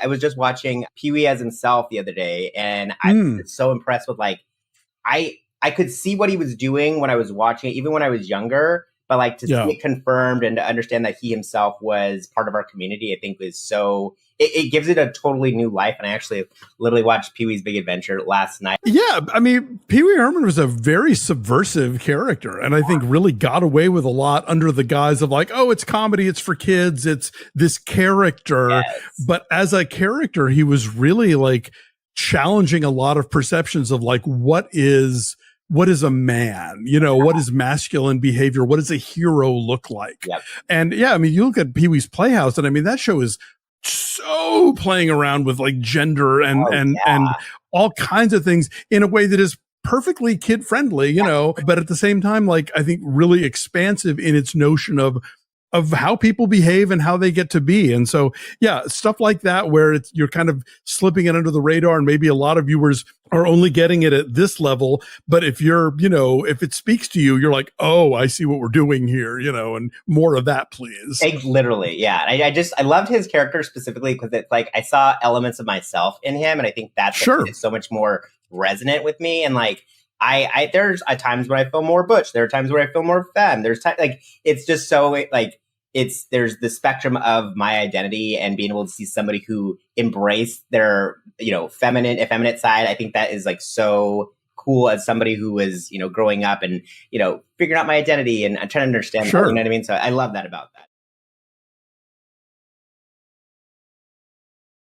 I was just watching Pee Wee as himself the other day, and I Mm, was so impressed with like I could see what he was doing when I was watching it, even when I was younger. But like to see yeah. it confirmed and to understand that he himself was part of our community, I think was so. It gives it a totally new life. And I actually literally watched Pee Wee's Big Adventure last night. Yeah, I mean, Pee Wee Herman was a very subversive character, and I think really got away with a lot under the guise of like, oh, it's comedy, it's for kids, it's this character. Yes. But as a character, he was really like challenging a lot of perceptions of like what is a man, what is masculine behavior, what does a hero look like. Yep. And yeah, I mean, you look at Pee-wee's Playhouse, and I mean that show is so playing around with like gender and Oh and all kinds of things in a way that is perfectly kid friendly, but at the same time, like I think really expansive in its notion of how people behave and how they get to be. And so, yeah, stuff like that, where you're kind of slipping it under the radar, and maybe a lot of viewers are only getting it at this level. But if if it speaks to you, you're like, oh, I see what we're doing here, and more of that, please. Literally, yeah. I loved his character specifically because it's like I saw elements of myself in him, and I think that's Sure. it's so much more resonant with me. And like I there's times when I feel more butch. There are times where I feel more femme. There's like it's just so like there's the spectrum of my identity, and being able to see somebody who embraced their effeminate side. I think that is like so cool as somebody who was growing up and figuring out my identity and trying to understand that, you know what I mean? So I love that about that.